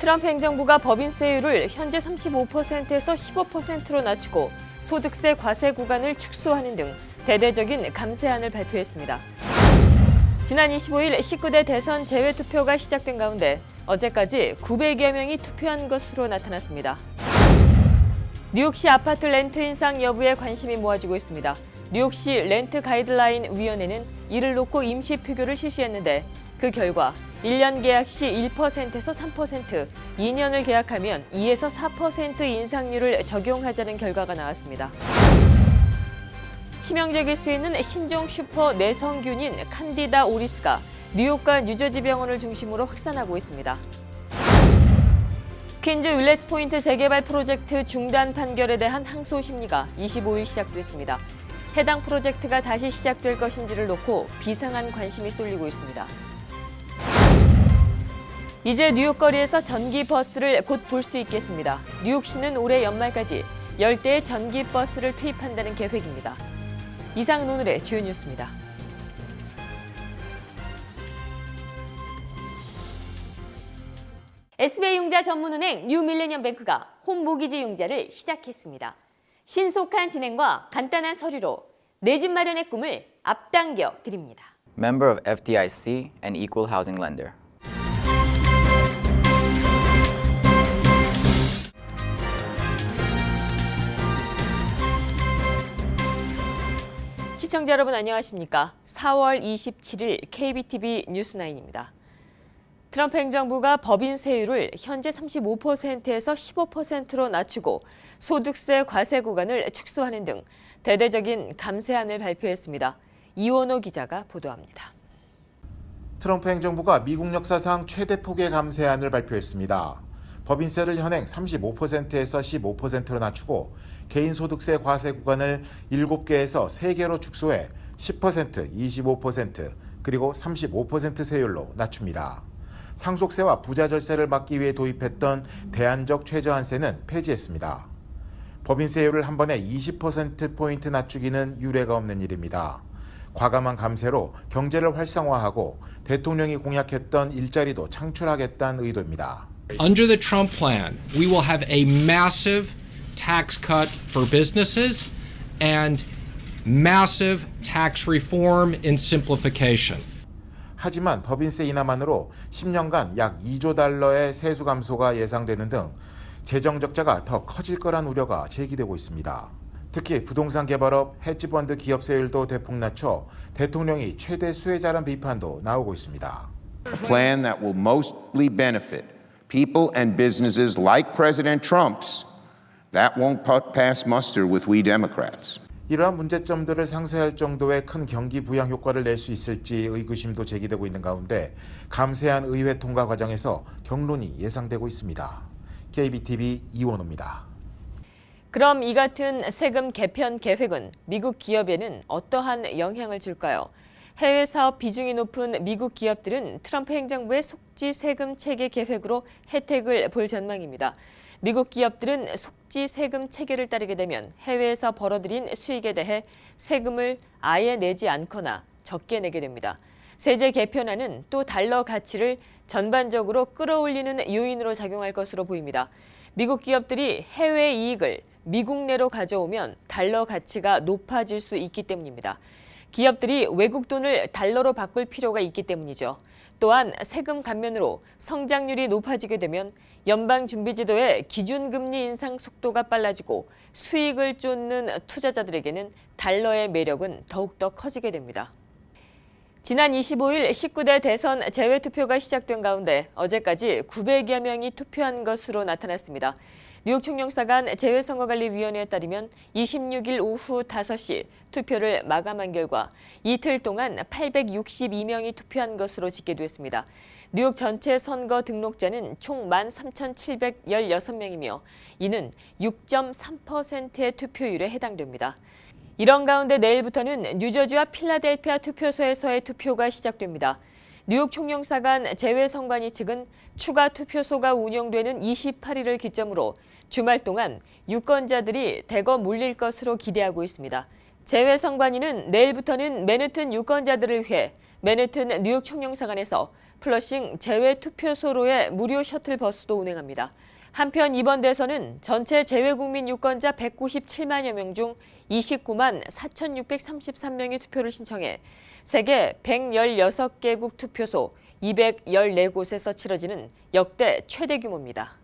트럼프 행정부가 법인세율을 현재 35%에서 15%로 낮추고 소득세 과세 구간을 축소하는 등 대대적인 감세안을 발표했습니다. 지난 25일 19대 대선 재외투표가 시작된 가운데 어제까지 900여 명이 투표한 것으로 나타났습니다. 뉴욕시 아파트 렌트 인상 여부에 관심이 모아지고 있습니다. 뉴욕시 렌트 가이드라인 위원회는 이를 놓고 임시 표결을 실시했는데 그 결과 1년 계약 시 1%에서 3%, 2년을 계약하면 2에서 4% 인상률을 적용하자는 결과가 나왔습니다. 치명적일 수 있는 신종 슈퍼 내성균인 칸디다 오리스가 뉴욕과 뉴저지 병원을 중심으로 확산하고 있습니다. 퀸즈 윌레스 포인트 재개발 프로젝트 중단 판결에 대한 항소 심리가 25일 시작됐습니다. 해당 프로젝트가 다시 시작될 것인지를 놓고 비상한 관심이 쏠리고 있습니다. 이제 뉴욕 거리에서 전기 버스를 곧 볼 수 있겠습니다. 뉴욕시는 올해 연말까지 10대의 전기 버스를 투입한다는 계획입니다. 이상은 오늘의 주요 뉴스입니다. SBI융자 전문은행 뉴밀레니엄뱅크가 홈모기지 융자를 시작했습니다. 신속한 진행과 간단한 서류로 내 집 마련의 꿈을 앞당겨 드립니다. Member of FDIC and equal housing lender. 시청자 여러분 안녕하십니까? 4월 27일 KBTV 뉴스9입니다. 트럼프 행정부가 법인세율을 현재 35%에서 15%로 낮추고 소득세 과세 구간을 축소하는 등 대대적인 감세안을 발표했습니다. 이원호 기자가 보도합니다. 트럼프 행정부가 미국 역사상 최대 폭의 감세안을 발표했습니다. 법인세를 현행 35%에서 15%로 낮추고 개인소득세 과세 구간을 7개에서 3개로 축소해 10%, 25%, 그리고 35% 세율로 낮춥니다. 상속세와 부자절세를 막기 위해 도입했던 대안적 최저한세는 폐지했습니다. 법인세율을 한 번에 20%포인트 낮추기는 유례가 없는 일입니다. 과감한 감세로 경제를 활성화하고 대통령이 공약했던 일자리도 창출하겠다는 의도입니다. Under the Trump plan, we will have a massive tax cut for businesses and massive tax reform and simplification. 하지만 법인세 인하만으로 10년간 약 2조 달러의 세수 감소가 예상되는 등 재정 적자가 더 커질 거란 우려가 제기되고 있습니다. 특히 부동산 개발업, 헤지펀드 기업세율도 대폭 낮춰 대통령이 최대 수혜자란 비판도 나오고 있습니다. A plan that will mostly benefit people and businesses like President Trump's. That won't pass muster with we Democrats. 이러한 문제점들을 상쇄할 정도의 큰 경기 부양 효과를 낼 수 있을지 의구심도 제기되고 있는 가운데 감세안 의회 통과 과정에서 경론이 예상되고 있습니다. KBTV 이원호입니다. 그럼 이 같은 세금 개편 계획은 미국 기업에는 어떠한 영향을 줄까요? 해외 사업 비중이 높은 미국 기업들은 트럼프 행정부의 속지 세금 체계 계획으로 혜택을 볼 전망입니다. 미국 기업들은 속지 세금 체계를 따르게 되면 해외에서 벌어들인 수익에 대해 세금을 아예 내지 않거나 적게 내게 됩니다. 세제 개편안은 또 달러 가치를 전반적으로 끌어올리는 요인으로 작용할 것으로 보입니다. 미국 기업들이 해외 이익을 미국 내로 가져오면 달러 가치가 높아질 수 있기 때문입니다. 기업들이 외국 돈을 달러로 바꿀 필요가 있기 때문이죠. 또한 세금 감면으로 성장률이 높아지게 되면 연방준비제도의 기준금리 인상 속도가 빨라지고 수익을 쫓는 투자자들에게는 달러의 매력은 더욱더 커지게 됩니다. 지난 25일 19대 대선 재외투표가 시작된 가운데 어제까지 900여 명이 투표한 것으로 나타났습니다. 뉴욕 총영사관 재외선거관리위원회에 따르면 26일 오후 5시 투표를 마감한 결과 이틀 동안 862명이 투표한 것으로 집계됐습니다. 뉴욕 전체 선거 등록자는 총 13,716명이며 이는 6.3%의 투표율에 해당됩니다. 이런 가운데 내일부터는 뉴저지와 필라델피아 투표소에서의 투표가 시작됩니다. 뉴욕 총영사관 재외선관위 측은 추가 투표소가 운영되는 28일을 기점으로 주말 동안 유권자들이 대거 몰릴 것으로 기대하고 있습니다. 재외 선관위는 내일부터는 맨해튼 유권자들을 위해 맨해튼 뉴욕 총영사관에서 플러싱 재외 투표소로의 무료 셔틀 버스도 운행합니다. 한편 이번 대선은 전체 재외국민 유권자 197만여 명 중 29만 4,633명이 투표를 신청해 세계 116개국 투표소 214곳에서 치러지는 역대 최대 규모입니다.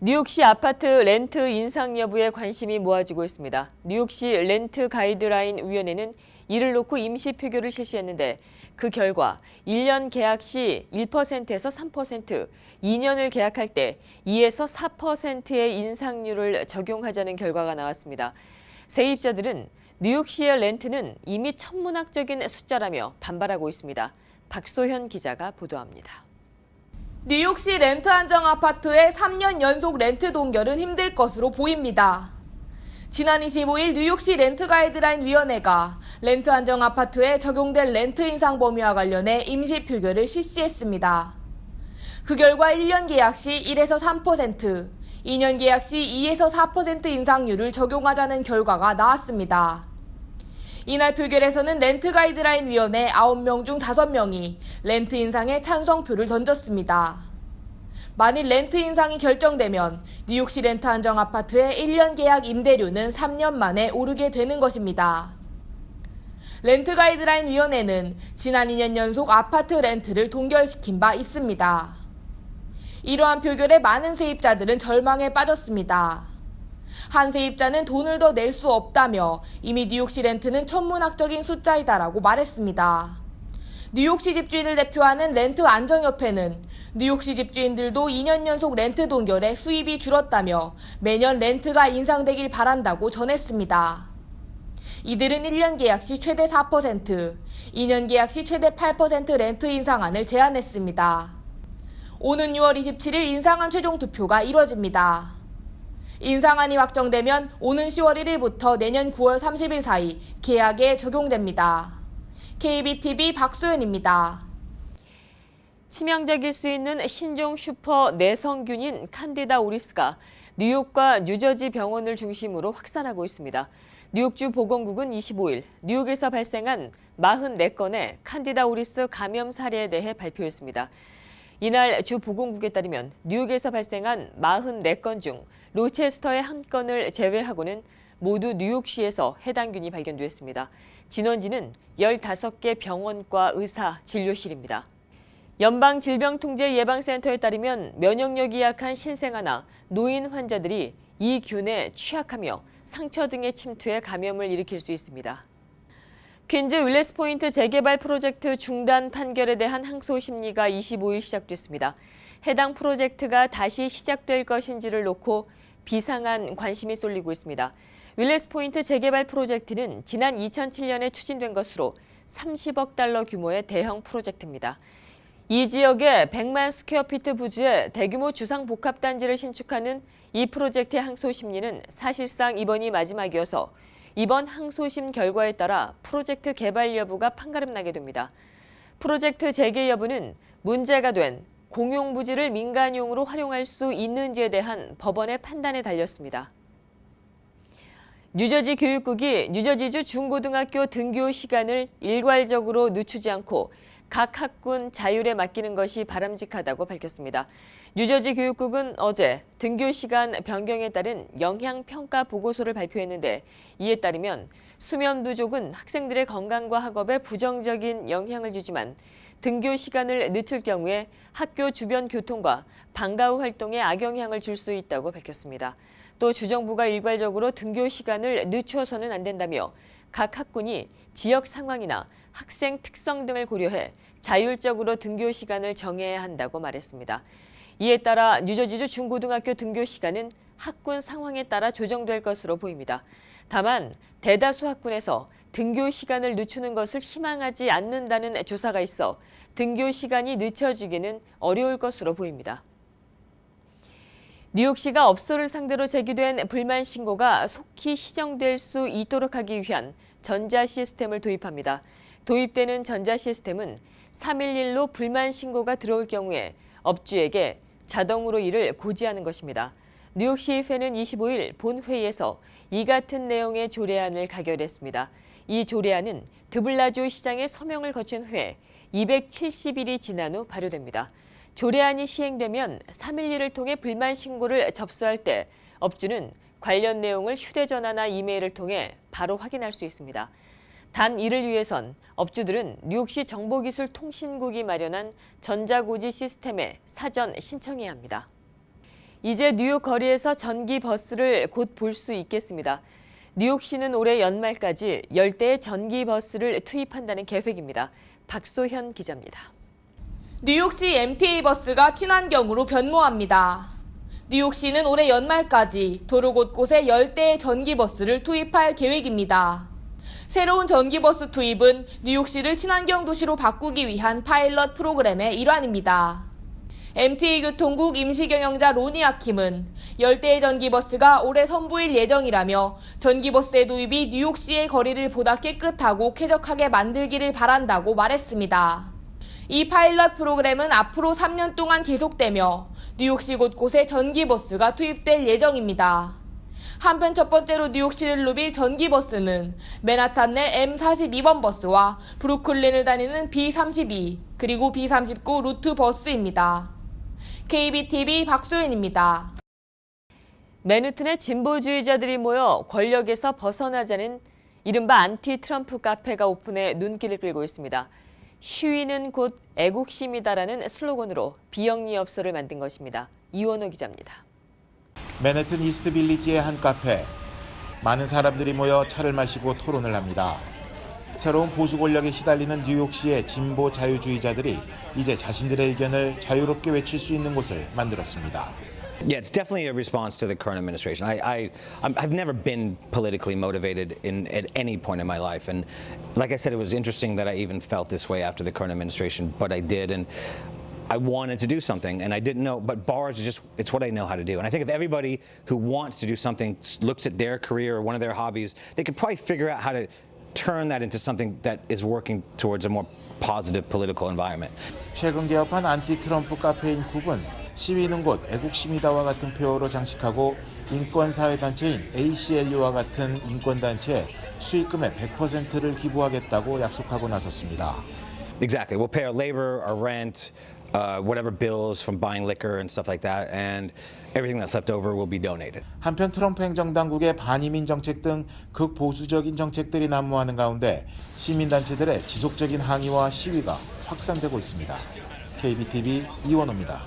뉴욕시 아파트 렌트 인상 여부에 관심이 모아지고 있습니다. 뉴욕시 렌트 가이드라인 위원회는 이를 놓고 임시 표결을 실시했는데 그 결과 1년 계약 시 1%에서 3%, 2년을 계약할 때 2에서 4%의 인상률을 적용하자는 결과가 나왔습니다. 세입자들은 뉴욕시의 렌트는 이미 천문학적인 숫자라며 반발하고 있습니다. 박소현 기자가 보도합니다. 뉴욕시 렌트 한정 아파트의 3년 연속 렌트 동결은 힘들 것으로 보입니다. 지난 25일 뉴욕시 렌트 가이드라인 위원회가 렌트 한정 아파트에 적용될 렌트 인상 범위와 관련해 임시 표결을 실시했습니다. 그 결과 1년 계약 시 1에서 3%, 2년 계약 시 2에서 4% 인상률을 적용하자는 결과가 나왔습니다. 이날 표결에서는 렌트 가이드라인 위원회 9명 중 5명이 렌트 인상에 찬성표를 던졌습니다. 만일 렌트 인상이 결정되면 뉴욕시 렌트 한정 아파트의 1년 계약 임대료는 3년 만에 오르게 되는 것입니다. 렌트 가이드라인 위원회는 지난 2년 연속 아파트 렌트를 동결시킨 바 있습니다. 이러한 표결에 많은 세입자들은 절망에 빠졌습니다. 한 세입자는 돈을 더 낼 수 없다며 이미 뉴욕시 렌트는 천문학적인 숫자이다라고 말했습니다. 뉴욕시 집주인을 대표하는 렌트 안정협회는 뉴욕시 집주인들도 2년 연속 렌트 동결에 수입이 줄었다며 매년 렌트가 인상되길 바란다고 전했습니다. 이들은 1년 계약 시 최대 4%, 2년 계약 시 최대 8% 렌트 인상안을 제안했습니다. 오는 6월 27일 인상안 최종 투표가 이뤄집니다. 인상안이 확정되면 오는 10월 1일부터 내년 9월 30일 사이 계약에 적용됩니다. KBTV 박소연입니다. 치명적일 수 있는 신종 슈퍼 내성균인 칸디다 오리스가 뉴욕과 뉴저지 병원을 중심으로 확산하고 있습니다. 뉴욕주 보건국은 25일 뉴욕에서 발생한 44건의 칸디다 오리스 감염 사례에 대해 발표했습니다. 이날 주 보건국에 따르면 뉴욕에서 발생한 44건 중 로체스터의 1건을 제외하고는 모두 뉴욕시에서 해당 균이 발견됐습니다. 진원지는 15개 병원과 의사, 진료실입니다. 연방질병통제예방센터에 따르면 면역력이 약한 신생아나 노인 환자들이 이 균에 취약하며 상처 등의 침투에 감염을 일으킬 수 있습니다. 퀸즈 윌레스 포인트 재개발 프로젝트 중단 판결에 대한 항소 심리가 25일 시작됐습니다. 해당 프로젝트가 다시 시작될 것인지를 놓고 비상한 관심이 쏠리고 있습니다. 윌레스 포인트 재개발 프로젝트는 지난 2007년에 추진된 것으로 30억 달러 규모의 대형 프로젝트입니다. 이 지역의 100만 스퀘어피트 부지에 대규모 주상복합단지를 신축하는 이 프로젝트의 항소 심리는 사실상 이번이 마지막이어서 이번 항소심 결과에 따라 프로젝트 개발 여부가 판가름나게 됩니다. 프로젝트 재개 여부는 문제가 된 공용 부지를 민간용으로 활용할 수 있는지에 대한 법원의 판단에 달렸습니다. 뉴저지 교육국이 뉴저지주 중고등학교 등교 시간을 일괄적으로 늦추지 않고 각 학군 자율에 맡기는 것이 바람직하다고 밝혔습니다. 뉴저지 교육국은 어제 등교 시간 변경에 따른 영향평가 보고서를 발표했는데 이에 따르면 수면 부족은 학생들의 건강과 학업에 부정적인 영향을 주지만 등교 시간을 늦출 경우에 학교 주변 교통과 방과 후 활동에 악영향을 줄 수 있다고 밝혔습니다. 또 주정부가 일괄적으로 등교 시간을 늦추어서는 안 된다며 각 학군이 지역 상황이나 학생 특성 등을 고려해 자율적으로 등교 시간을 정해야 한다고 말했습니다. 이에 따라 뉴저지주 중고등학교 등교 시간은 학군 상황에 따라 조정될 것으로 보입니다. 다만 대다수 학군에서 등교 시간을 늦추는 것을 희망하지 않는다는 조사가 있어 등교 시간이 늦춰지기는 어려울 것으로 보입니다. 뉴욕시가 업소를 상대로 제기된 불만 신고가 속히 시정될 수 있도록 하기 위한 전자 시스템을 도입합니다. 도입되는 전자 시스템은 311로 불만 신고가 들어올 경우에 업주에게 자동으로 이를 고지하는 것입니다. 뉴욕시의회는 25일 본회의에서 이 같은 내용의 조례안을 가결했습니다. 이 조례안은 드블라주 시장의 서명을 거친 후에 270일이 지난 후 발효됩니다. 조례안이 시행되면 311을 통해 불만 신고를 접수할 때 업주는 관련 내용을 휴대전화나 이메일을 통해 바로 확인할 수 있습니다. 단 이를 위해선 업주들은 뉴욕시 정보기술통신국이 마련한 전자고지 시스템에 사전 신청해야 합니다. 이제 뉴욕 거리에서 전기 버스를 곧 볼 수 있겠습니다. 뉴욕시는 올해 연말까지 10대의 전기 버스를 투입한다는 계획입니다. 박소현 기자입니다. 뉴욕시 MTA 버스가 친환경으로 변모합니다. 뉴욕시는 올해 연말까지 도로 곳곳에 10대의 전기버스를 투입할 계획입니다. 새로운 전기버스 투입은 뉴욕시를 친환경 도시로 바꾸기 위한 파일럿 프로그램의 일환입니다. MTA 교통국 임시경영자 로니 아킴은 10대의 전기버스가 올해 선보일 예정이라며 전기버스의 도입이 뉴욕시의 거리를 보다 깨끗하고 쾌적하게 만들기를 바란다고 말했습니다. 이 파일럿 프로그램은 앞으로 3년 동안 계속되며 뉴욕시 곳곳에 전기버스가 투입될 예정입니다. 한편 첫 번째로 뉴욕시를 누빌 전기버스는 맨하탄 내 M42번 버스와 브루클린을 다니는 B32 그리고 B39 루트 버스입니다. KBTV 박소연입니다. 맨해튼의 진보주의자들이 모여 권력에서 벗어나자는 이른바 안티 트럼프 카페가 오픈해 눈길을 끌고 있습니다. 시위는 곧 애국심이다라는 슬로건으로 비영리업소를 만든 것입니다. 이원호 기자입니다. 맨해튼 이스트 빌리지의 한 카페. 많은 사람들이 모여 차를 마시고 토론을 합니다. 새로운 보수 권력에 시달리는 뉴욕시의 진보 자유주의자들이 이제 자신들의 의견을 자유롭게 외칠 수 있는 곳을 만들었습니다. Yeah, it's definitely a response to the current administration. I've never been politically motivated at any point in my life, and like I said, it was interesting that I even felt this way after the current administration, but I did, and I wanted to do something, and I didn't know. But bars are just—it's what I know how to do. And I think if everybody who wants to do something looks at their career or one of their hobbies, they could probably figure out how to turn that into something that is working towards a more positive political environment. 최근 개업한 안티 트럼프 카페인 굽은 시위는 곧 애국심이다와 같은 표어로 장식하고 인권사회단체인 ACLU와 같은 인권단체에 수익금의 100%를 기부하겠다고 약속하고 나섰습니다. Exactly. We'll pay our labor, our rent, whatever bills from buying liquor and stuff like that, and everything that's left over will be donated. 한편 트럼프 행정당국의 반이민 정책 등 극보수적인 정책들이 난무하는 가운데 시민단체들의 지속적인 항의와 시위가 확산되고 있습니다. KBTV 이원호입니다.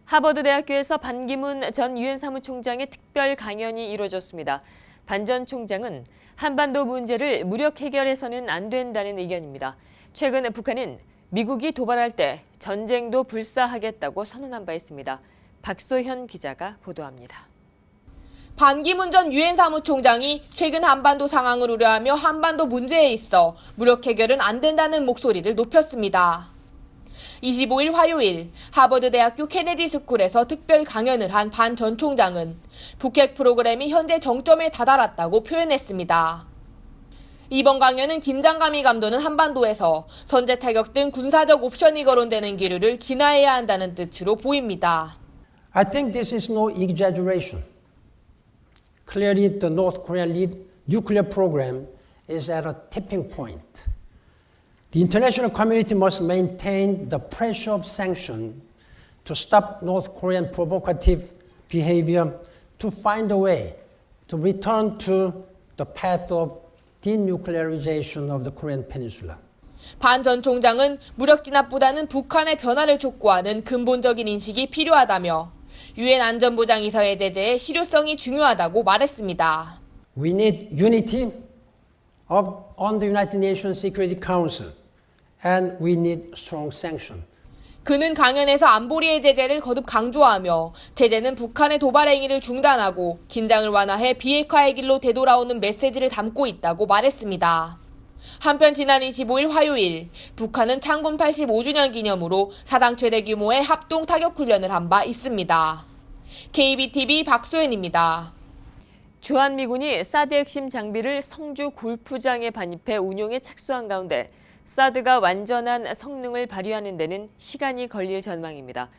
하버드 대학교에서 반기문 전 유엔 사무총장의 특별 강연이 이루어졌습니다. 반 전 총장은 한반도 문제를 무력 해결해서는 안 된다는 의견입니다. 최근 북한은 미국이 도발할 때 전쟁도 불사하겠다고 선언한 바 있습니다. 박소현 기자가 보도합니다. 반기문 전 유엔 사무총장이 최근 한반도 상황을 우려하며 한반도 문제에 있어 무력 해결은 안 된다는 목소리를 높였습니다. 25일 화요일 하버드 대학교 케네디 스쿨에서 특별 강연을 한 반 전 총장은 북핵 프로그램이 현재 정점에 다다랐다고 표현했습니다. 이번 강연은 긴장감이 감도는 한반도에서 선제 타격 등 군사적 옵션이 거론되는 기류를 진화해야 한다는 뜻으로 보입니다. I think this is no exaggeration. Clearly, the North Korean nuclear program is at a tipping point. The international community must maintain the pressure of sanction to stop North Korean provocative behavior, to find a way to return to the path of denuclearization of the Korean Peninsula. 반 전 총장은 무력 진압보다는 북한의 변화를 촉구하는 근본적인 인식이 필요하다며 유엔 안전보장이사회 제재의 실효성이 중요하다고 말했습니다. We need unity on the United Nations Security Council, and we need strong sanction. 그는 강연에서 안보리의 제재를 거듭 강조하며 제재는 북한의 도발 행위를 중단하고 긴장을 완화해 비핵화의 길로 되돌아오는 메시지를 담고 있다고 말했습니다. 한편 지난 25일 화요일 북한은 창군 85주년 기념으로 사상 최대 규모의 합동 타격 훈련을 한 바 있습니다. KBTV 박소연입니다. 주한미군이 사드 핵심 장비를 성주 골프장에 반입해 운용에 착수한 가운데 사드가 완전한 성능을 발휘하는 데는 시간이 걸릴 전망입니다.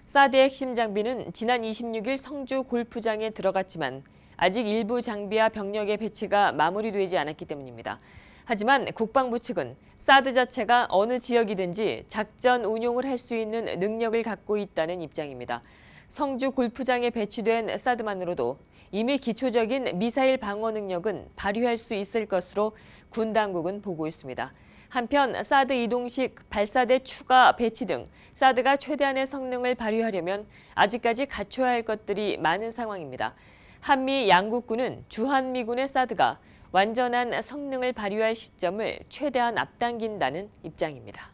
사드의 핵심 장비는 지난 26일 성주 골프장에 들어갔지만 아직 일부 장비와 병력의 배치가 마무리되지 않았기 때문입니다. 하지만 국방부 측은 사드 자체가 어느 지역이든지 작전 운용을 할 수 있는 능력을 갖고 있다는 입장입니다. 성주 골프장에 배치된 사드만으로도 이미 기초적인 미사일 방어 능력은 발휘할 수 있을 것으로 군 당국은 보고 있습니다. 한편 사드 이동식 발사대 추가 배치 등 사드가 최대한의 성능을 발휘하려면 아직까지 갖춰야 할 것들이 많은 상황입니다. 한미 양국군은 주한미군의 사드가 완전한 성능을 발휘할 시점을 최대한 앞당긴다는 입장입니다.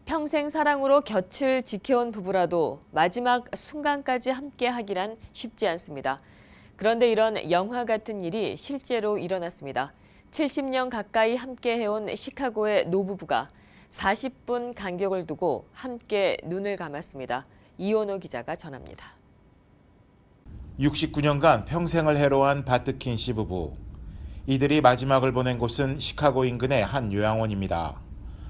평생 사랑으로 곁을 지켜온 부부라도 마지막 순간까지 함께하기란 쉽지 않습니다. 그런데 이런 영화 같은 일이 실제로 일어났습니다. 70년 가까이 함께해온 시카고의 노부부가 40분 간격을 두고 함께 눈을 감았습니다. 이원호 기자가 전합니다. 69년간 평생을 해로한 바트킨 씨 부부. 이들이 마지막을 보낸 곳은 시카고 인근의 한 요양원입니다.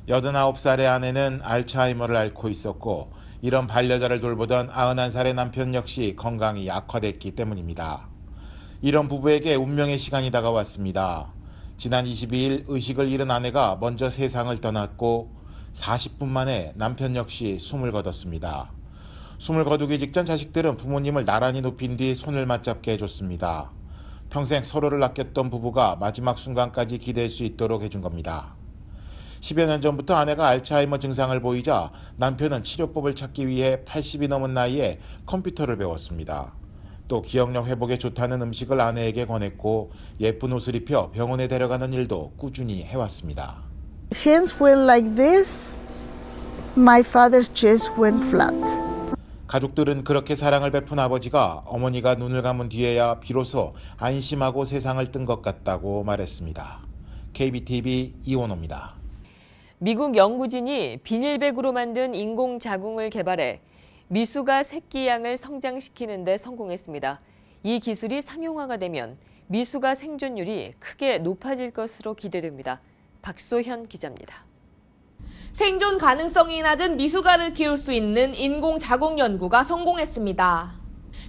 89살의 아내는 알츠하이머를 앓고 있었고 이런 반려자를 돌보던 91살의 남편 역시 건강이 악화됐기 때문입니다. 이런 부부에게 운명의 시간이 다가왔습니다. 지난 22일 의식을 잃은 아내가 먼저 세상을 떠났고 40분 만에 남편 역시 숨을 거뒀습니다. 숨을 거두기 직전 자식들은 부모님을 나란히 눕힌 뒤 손을 맞잡게 해줬습니다. 평생 서로를 아꼈던 부부가 마지막 순간까지 기댈 수 있도록 해준 겁니다. 10여 년 전부터 아내가 알츠하이머 증상을 보이자 남편은 치료법을 찾기 위해 80이 넘은 나이에 컴퓨터를 배웠습니다. 또 기억력 회복에 좋다는 음식을 아내에게 권했고 예쁜 옷을 입혀 병원에 데려가는 일도 꾸준히 해왔습니다. Hands went like this. My father's chest went flat. 가족들은 그렇게 사랑을 베푼 아버지가 어머니가 눈을 감은 뒤에야 비로소 안심하고 세상을 뜬 것 같다고 말했습니다. KBTV 이원호입니다. 미국 연구진이 비닐백으로 만든 인공자궁을 개발해 미숙아 새끼 양을 성장시키는 데 성공했습니다. 이 기술이 상용화가 되면 미숙아 생존율이 크게 높아질 것으로 기대됩니다. 박소현 기자입니다. 생존 가능성이 낮은 미숙아를 키울 수 있는 인공자궁 연구가 성공했습니다.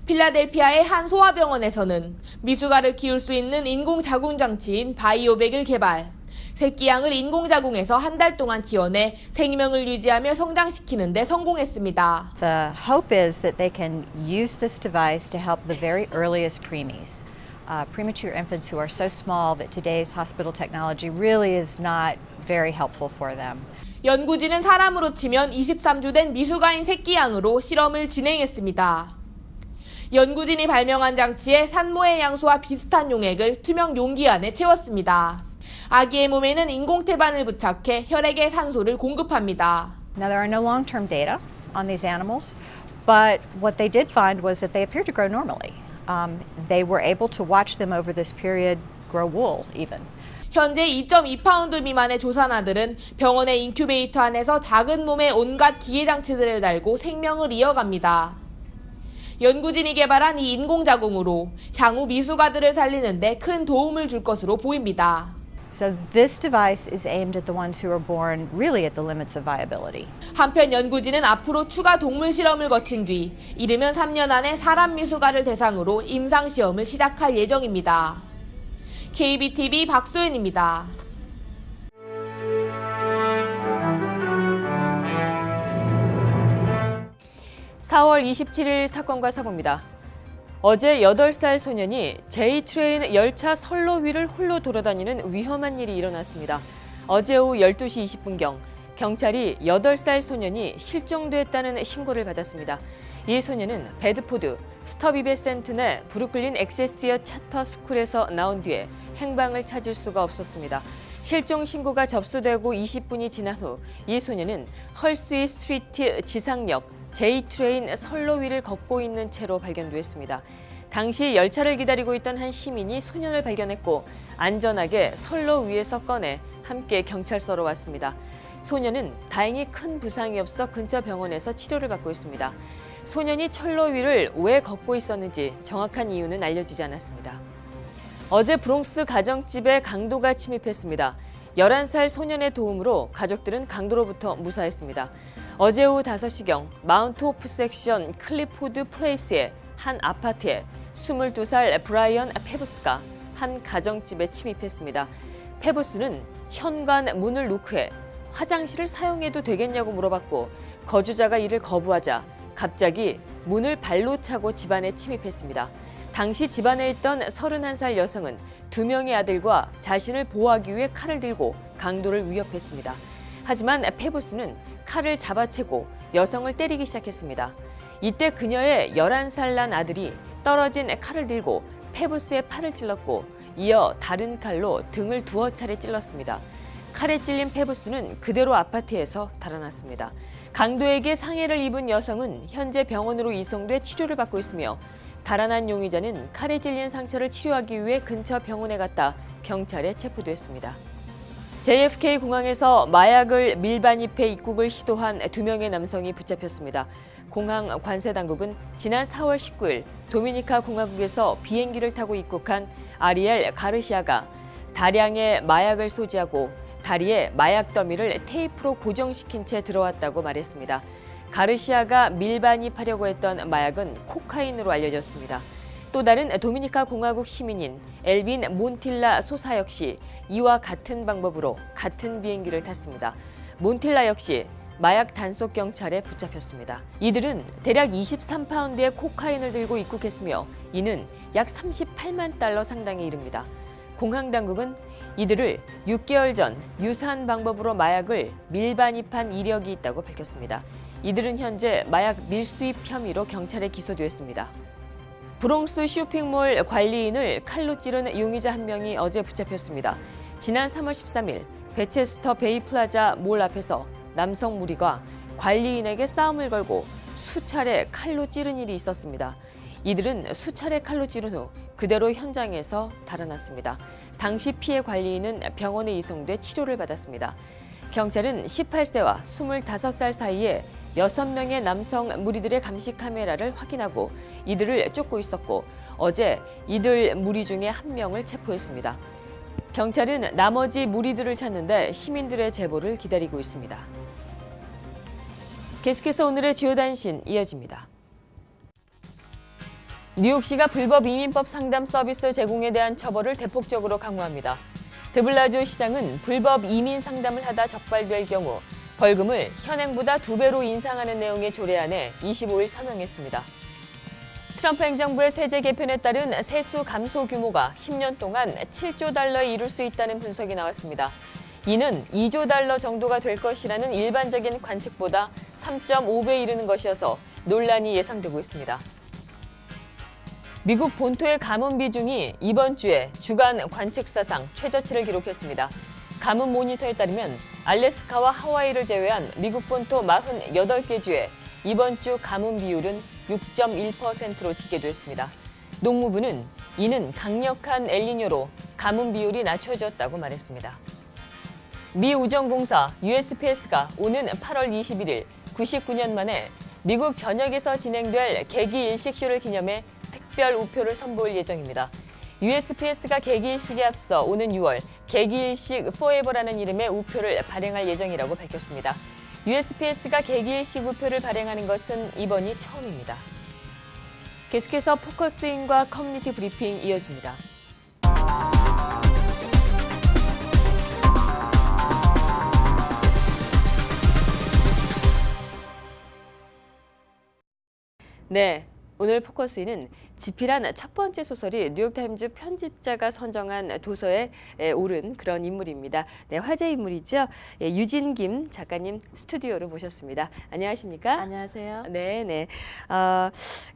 필라델피아의 한 소아병원에서는 미숙아를 키울 수 있는 인공자궁 장치인 바이오백을 개발, 새끼 양을 인공자궁에서 한 달 동안 키워내 생명을 유지하며 성장시키는 데 성공했습니다. The hope is that they can use this device to help the very earliest preemies. Premature infants who are so small that today's hospital technology really is not very helpful for them. 연구진은 사람으로 치면 23주 된 미숙아인 새끼 양으로 실험을 진행했습니다. 연구진이 발명한 장치에 산모의 양수와 비슷한 용액을 투명 용기 안에 채웠습니다. 아기의 몸에는 인공태반을 부착해 혈액에 산소를 공급합니다. Now there are no long-term data on these animals, but what they did find was that they appeared to grow normally. They were able to watch them over this period grow wool even. 현재 2.2파운드 미만의 조산아들은 병원의 인큐베이터 안에서 작은 몸에 온갖 기계장치들을 달고 생명을 이어갑니다. 연구진이 개발한 이 인공자궁으로 향후 미숙아들을 살리는 데 큰 도움을 줄 것으로 보입니다. So this device is aimed at the ones who are born really at the limits of viability. 한편 연구진은 앞으로 추가 동물 실험을 거친 뒤 이르면 3년 안에 사람 미숙아를 대상으로 임상 시험을 시작할 예정입니다. KBTV 박소연입니다. (4월 27일) 사건과 사고입니다. 어제 8살 소년이 J트레인 열차 선로 위를 홀로 돌아다니는 위험한 일이 일어났습니다. 어제 오후 12시 20분경 경찰이 8살 소년이 실종됐다는 신고를 받았습니다. 이 소년은 베드포드 스터비베센트 내 브루클린 엑세시어 차터 스쿨에서 나온 뒤에 행방을 찾을 수가 없었습니다. 실종 신고가 접수되고 20분이 지난 후 이 소년은 헐스위 스트리트 지상역 J트레인 선로 위를 걷고 있는 채로 발견됐습니다. 당시 열차를 기다리고 있던 한 시민이 소년을 발견했고 안전하게 선로 위에서 꺼내 함께 경찰서로 왔습니다. 소년은 다행히 큰 부상이 없어 근처 병원에서 치료를 받고 있습니다. 소년이 철로 위를 왜 걷고 있었는지 정확한 이유는 알려지지 않았습니다. 어제 브롱스 가정집에 강도가 침입했습니다. 11살 소년의 도움으로 가족들은 강도로부터 무사했습니다. 어제 오후 5시경 마운트 호프 섹션 클리포드 플레이스의 한 아파트에 22살 브라이언 페부스가 한 가정집에 침입했습니다. 페부스는 현관 문을 노크해 화장실을 사용해도 되겠냐고 물어봤고 거주자가 이를 거부하자 갑자기 문을 발로 차고 집안에 침입했습니다. 당시 집안에 있던 31살 여성은 2명의 아들과 자신을 보호하기 위해 칼을 들고 강도를 위협했습니다. 하지만 페부스는 칼을 잡아채고 여성을 때리기 시작했습니다. 이때 그녀의 11살 난 아들이 떨어진 칼을 들고 페부스의 팔을 찔렀고 이어 다른 칼로 등을 2차례 찔렀습니다. 칼에 찔린 페부스는 그대로 아파트에서 달아났습니다. 강도에게 상해를 입은 여성은 현재 병원으로 이송돼 치료를 받고 있으며 달아난 용의자는 칼에 찔린 상처를 치료하기 위해 근처 병원에 갔다 경찰에 체포됐습니다. JFK 공항에서 마약을 밀반입해 입국을 시도한 2명의 남성이 붙잡혔습니다. 공항 관세 당국은 지난 4월 19일 도미니카 공화국에서 비행기를 타고 입국한 아리엘 가르시아가 다량의 마약을 소지하고 다리에 마약 더미를 테이프로 고정시킨 채 들어왔다고 말했습니다. 가르시아가 밀반입하려고 했던 마약은 코카인으로 알려졌습니다. 또 다른 도미니카 공화국 시민인 엘빈 몬틸라 소사 역시 이와 같은 방법으로 같은 비행기를 탔습니다. 몬틸라 역시 마약 단속 경찰에 붙잡혔습니다. 이들은 대략 23파운드의 코카인을 들고 입국했으며 이는 약 38만 달러 상당에 이릅니다. 공항 당국은 이들을 6개월 전 유사한 방법으로 마약을 밀반입한 이력이 있다고 밝혔습니다. 이들은 현재 마약 밀수입 혐의로 경찰에 기소됐습니다. 브롱스 쇼핑몰 관리인을 칼로 찌른 용의자 한 명이 어제 붙잡혔습니다. 지난 3월 13일 베체스터 베이 플라자 몰 앞에서 남성 무리가 관리인에게 싸움을 걸고 수차례 칼로 찌른 일이 있었습니다. 이들은 수차례 칼로 찌른 후 그대로 현장에서 달아났습니다. 당시 피해 관리인은 병원에 이송돼 치료를 받았습니다. 경찰은 18세와 25살 사이에 6명의 남성 무리들의 감시 카메라를 확인하고 이들을 쫓고 있었고 어제 이들 무리 중에 한 명을 체포했습니다. 경찰은 나머지 무리들을 찾는데 시민들의 제보를 기다리고 있습니다. 계속해서 오늘의 주요 단신 이어집니다. 뉴욕시가 불법 이민법 상담 서비스 제공에 대한 처벌을 대폭적으로 강화합니다. 드블라조 시장은 불법 이민 상담을 하다 적발될 경우 벌금을 현행보다 2배로 인상하는 내용의 조례안에 25일 서명했습니다. 트럼프 행정부의 세제 개편에 따른 세수 감소 규모가 10년 동안 7조 달러에 이를 수 있다는 분석이 나왔습니다. 이는 2조 달러 정도가 될 것이라는 일반적인 관측보다 3.5배 이르는 것이어서 논란이 예상되고 있습니다. 미국 본토의 가뭄 비중이 이번 주에 주간 관측사상 최저치를 기록했습니다. 가뭄 모니터에 따르면 알래스카와 하와이를 제외한 미국 본토 48개 주에 이번 주 가뭄 비율은 6.1%로 집계됐습니다. 농무부는 이는 강력한 엘니뇨로 가뭄 비율이 낮춰졌다고 말했습니다. 미 우정공사 USPS가 오는 8월 21일 99년 만에 미국 전역에서 진행될 개기 일식쇼를 기념해 특별 우표를 선보일 예정입니다. USPS가 개기일식에 앞서 오는 6월 개기일식 포에버라는 이름의 우표를 발행할 예정이라고 밝혔습니다. USPS가 개기일식 우표를 발행하는 것은 이번이 처음입니다. 계속해서 포커스인과 커뮤니티 브리핑 이어집니다. 네. 오늘 포커스인은 지필한 첫 번째 소설이 뉴욕타임즈 편집자가 선정한 도서에 오른 그런 인물입니다. 네, 화제 인물이죠. 유진 김 작가님 스튜디오로 모셨습니다. 안녕하십니까? 안녕하세요. 네.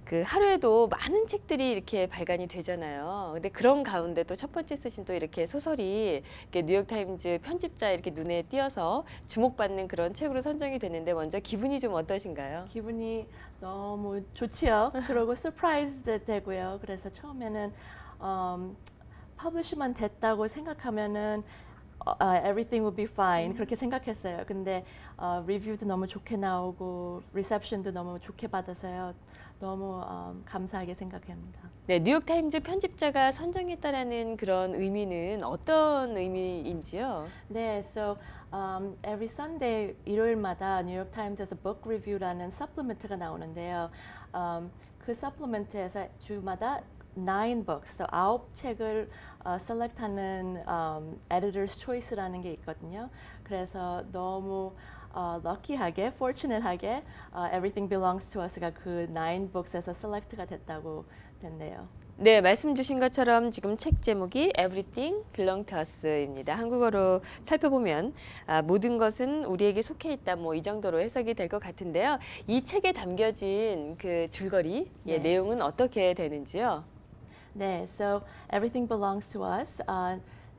그 하루에도 많은 책들이 이렇게 발간이 되잖아요. 근데 그런 가운데 또 첫 번째 쓰신 또 이렇게 소설이 이렇게 뉴욕타임즈 편집자 이렇게 눈에 띄어서 주목받는 그런 책으로 선정이 됐는데 먼저 기분이 좀 어떠신가요? 기분이 너무 좋지요. 그리고 서프라이즈 되고요. 그래서 처음에는 퍼블리시만 됐다고 생각하면은 everything will be fine 그렇게 생각했어요. 근데 리뷰도 너무 좋게 나오고 리셉션도 너무 좋게 받아서요. 너무 감사하게 생각합니다. 네, 뉴욕타임즈 편집자가 선정했다라는 그런 의미는 어떤 의미인지요? 네, so every Sunday 일요일마다 뉴욕 타임즈에서 book review라는 supplement가 나오는데요. 그 supplement에서 주마다 9 books, so 9책을 select하는 editor's choice라는 게 있거든요. 그래서 너무 lucky하게, fortunate하게 Everything Belongs to Us가 그 9 books에서 select가 됐네요. 네, 말씀 주신 것처럼 지금 책 제목이 Everything Belong to Us입니다. 한국어로 살펴보면 모든 것은 우리에게 속해 있다, 뭐 이 정도로 해석이 될 것 같은데요. 이 책에 담겨진 그 줄거리, 네. 내용은 어떻게 되는지요? 네, so Everything Belongs to Us.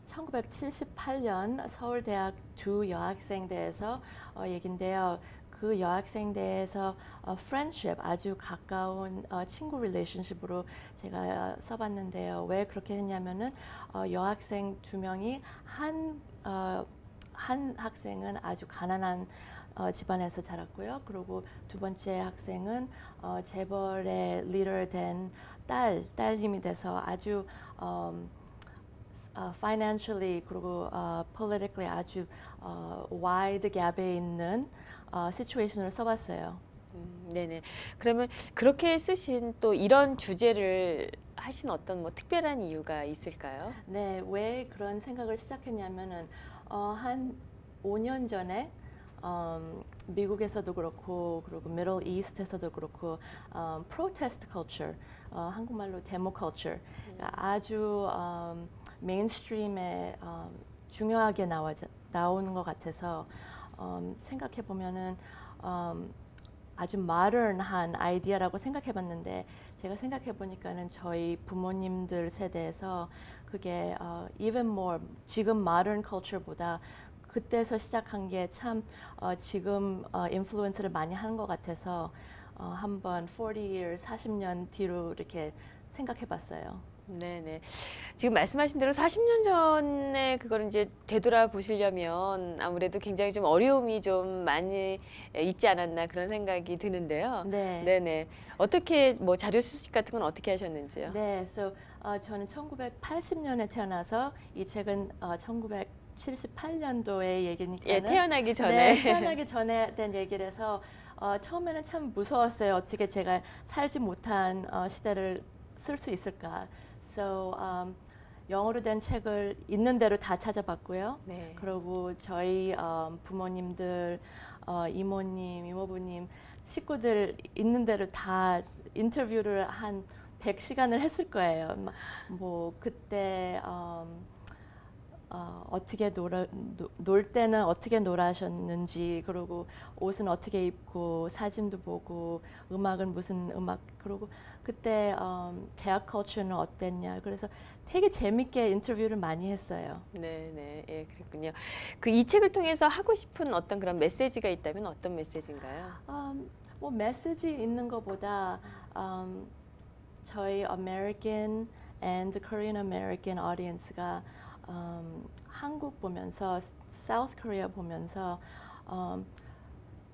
1978년 서울대학 두 여학생대에서 얘긴데요. 그 여학생대에서 friendship, 아주 가까운 친구 relationship으로 제가 써봤는데요. 왜 그렇게 했냐면은 여학생 2명이 한 학생은 아주 가난한 집안에서 자랐고요. 그리고 두 번째 학생은 재벌의 리더 된 딸님이 돼서 아주 financially 그리고 politically 아주 wide gap에 있는 situation을 써봤어요. 네네. 그러면 그렇게 쓰신 또 이런 주제를 하신 어떤 뭐 특별한 이유가 있을까요? 네, 왜 그런 생각을 시작했냐면은 한 5년 전에 미국에서도 그렇고 그리고 미들 이스트에서도 그렇고 protest culture, 한국말로 데모 culture 아주 메인스트림에 중요하게 나오는 것 같아서 생각해 보면은 아주 modern한 아이디어라고 생각해 봤는데 제가 생각해 보니까는 저희 부모님들 세대에서 그게 even more 지금 modern culture보다 그때서 시작한 게 참 지금 인플루언스를 많이 하는 것 같아서 한번 40 years, 40년 뒤로 이렇게 생각해 봤어요. 네네. 지금 말씀하신 대로 40년 전에 그걸 이제 되돌아보시려면 아무래도 굉장히 좀 어려움이 좀 많이 있지 않았나 그런 생각이 드는데요. 네. 네네. 어떻게 뭐 자료 수집 같은 건 어떻게 하셨는지요? 네, so 저는 1980년에 태어나서 이 책은 1978년도의 얘기니까 예, 태어나기 전에. 네, 태어나기 전에 된 얘기라서 처음에는 참 무서웠어요. 어떻게 제가 살지 못한 시대를 쓸 수 있을까. So 영어로 된 책을 있는 대로 다 찾아봤고요. 네. 그리고 저희 부모님들, 이모님, 이모부님, 식구들 있는 대로 다 인터뷰를 한 100시간을 했을 거예요. 뭐 그때 어떻게 놀 때는 어떻게 놀아셨는지, 그리고 옷은 어떻게 입고, 사진도 보고, 음악은 무슨 음악, 그리고 그때 대학 컬처는 어땠냐. 그래서 되게 재밌게 인터뷰를 많이 했어요. 네네. 예, 그렇군요. 그 이 책을 통해서 하고 싶은 어떤 그런 메시지가 있다면 어떤 메시지인가요? 뭐 메시지 있는 것보다 저희 American and Korean American audience가 한국 보면서 South Korea 보면서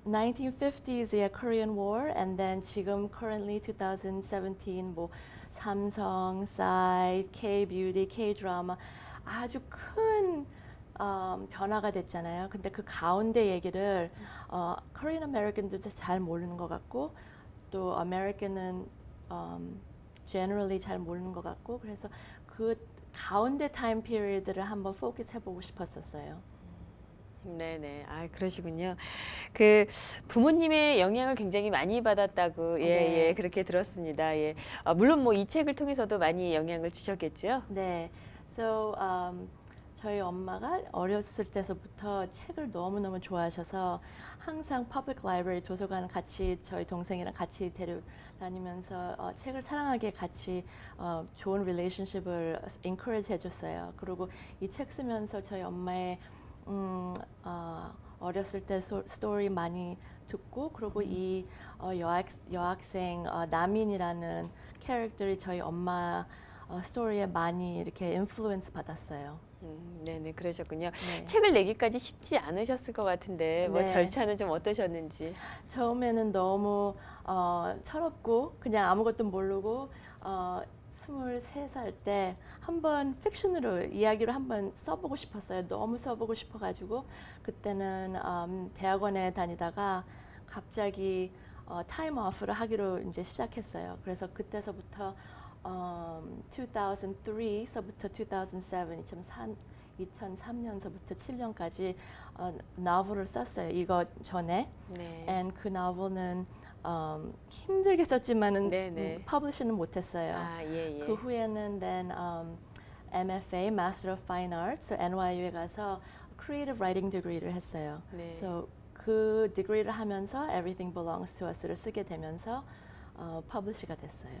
1950s의 Korean War and then 지금 currently 2017 뭐 삼성, 싸이, K-뷰티, K-드라마 아주 큰 변화가 됐잖아요. 근데 그 가운데 얘기를 Korean American들도 잘 모르는 것 같고 또 American은 generally 잘 모르는 것 같고 그래서 그 가운데 타임 피리어드를 한번 포커스 해보고 싶었었어요. 네네. 아, 그러시군요. 그 부모님의 영향을 굉장히 많이 받았다고 예, 그렇게 들었습니다. 예. 물론 뭐 이 책을 통해서도 많이 영향을 주셨겠죠? 네. So 저희 엄마가 어렸을 때서부터 책을 너무너무 좋아하셔서 항상 public library 도서관 같이 저희 동생이랑 같이 데려다니면서 책을 사랑하게 같이 좋은 relationship을 encourage 해줬어요. 그리고 이 책 쓰면서 저희 엄마의 어렸을 때 스토리 많이 듣고 그리고 이 여학생 나민이라는 캐릭터를 저희 엄마 스토리에 많이 이렇게 인플루언스 받았어요. 네네, 그러셨군요. 네. 책을 내기까지 쉽지 않으셨을 것 같은데 뭐 네. 절차는 좀 어떠셨는지. 처음에는 너무 철없고 그냥 아무것도 모르고 23살 때 한번 픽션으로 이야기로 한번 써보고 싶었어요. 너무 써보고 싶어가지고 그때는 대학원에 다니다가 갑자기 타임 오프를 하기로 이제 시작했어요. 그래서 그때서부터 2003서부터 2003년서부터 7년까지 노벨을 썼어요. 이거 전에. 네. And 그 노벨은 힘들게 썼지만은 네네. 퍼블리시는 못했어요. 아, 예, 예. 그 후에는 then MFA, Master of Fine Arts, NYU에 가서 Creative Writing degree를 했어요. 네. So 그 degree를 하면서 Everything Belongs to Us를 쓰게 되면서 퍼블리시가 됐어요.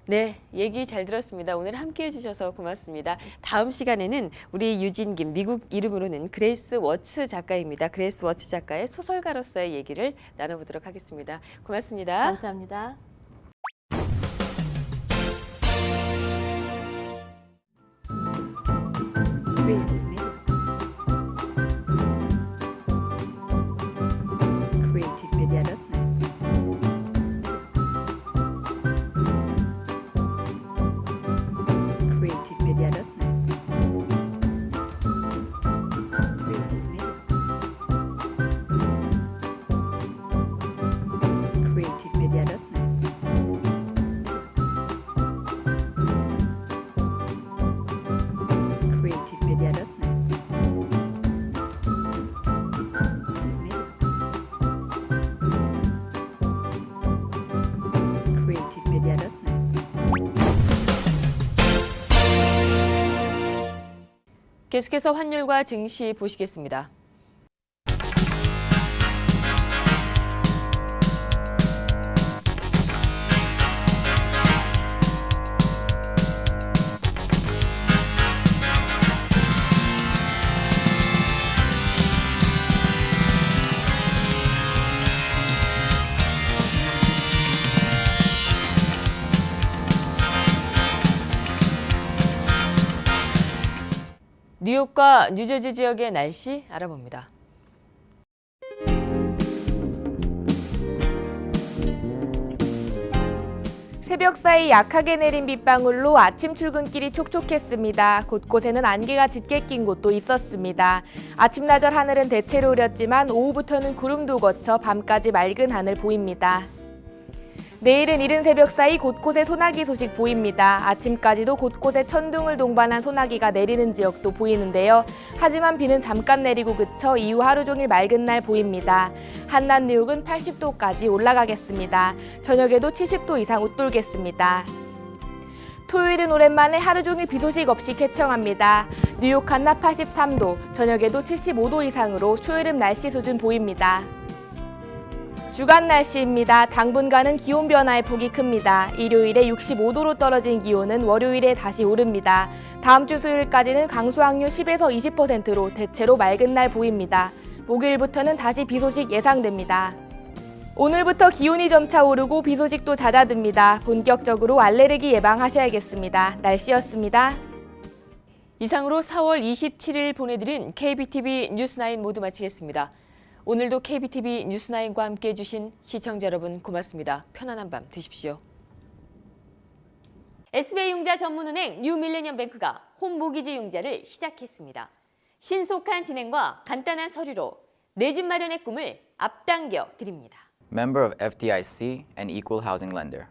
네, 얘기 잘 들었습니다. 오늘 함께해 주셔서 고맙습니다. 다음 시간에는 우리 유진 김, 미국 이름으로는 그레이스 워츠 작가입니다. 그레이스 워츠 작가의 소설가로서의 얘기를 나눠보도록 하겠습니다. 고맙습니다. 감사합니다. 계속해서 환율과 증시 보시겠습니다. 뉴욕과 뉴저지 지역의 날씨 알아봅니다. 새벽 사이 약하게 내린 빗방울로 아침 출근길이 촉촉했습니다. 곳곳에는 안개가 짙게 낀 곳도 있었습니다. 아침나절 하늘은 대체로 흐렸지만 오후부터는 구름도 거쳐 밤까지 맑은 하늘 보입니다. 내일은 이른 새벽 사이 곳곳에 소나기 소식 보입니다. 아침까지도 곳곳에 천둥을 동반한 소나기가 내리는 지역도 보이는데요. 하지만 비는 잠깐 내리고 그쳐 이후 하루 종일 맑은 날 보입니다. 한낮 뉴욕은 80도까지 올라가겠습니다. 저녁에도 70도 이상 웃돌겠습니다. 토요일은 오랜만에 하루 종일 비 소식 없이 쾌청합니다. 뉴욕 한낮 83도, 저녁에도 75도 이상으로 초여름 날씨 수준 보입니다. 주간 날씨입니다. 당분간은 기온 변화의 폭이 큽니다. 일요일에 65도로 떨어진 기온은 월요일에 다시 오릅니다. 다음 주 수요일까지는 강수 확률 10에서 20%로 대체로 맑은 날 보입니다. 목요일부터는 다시 비 소식 예상됩니다. 오늘부터 기온이 점차 오르고 비 소식도 잦아듭니다. 본격적으로 알레르기 예방하셔야겠습니다. 날씨였습니다. 이상으로 4월 27일 보내드린 KBTV 뉴스9 모두 마치겠습니다. 오늘도 KBTV 뉴스9과 함께해 주신 시청자 여러분 고맙습니다. 편안한 밤 되십시오. SBI융자 전문은행 뉴밀레니엄뱅크가 홈모기지 융자를 시작했습니다. 신속한 진행과 간단한 서류로 내 집 마련의 꿈을 앞당겨 드립니다. Member of FDIC and equal housing lender.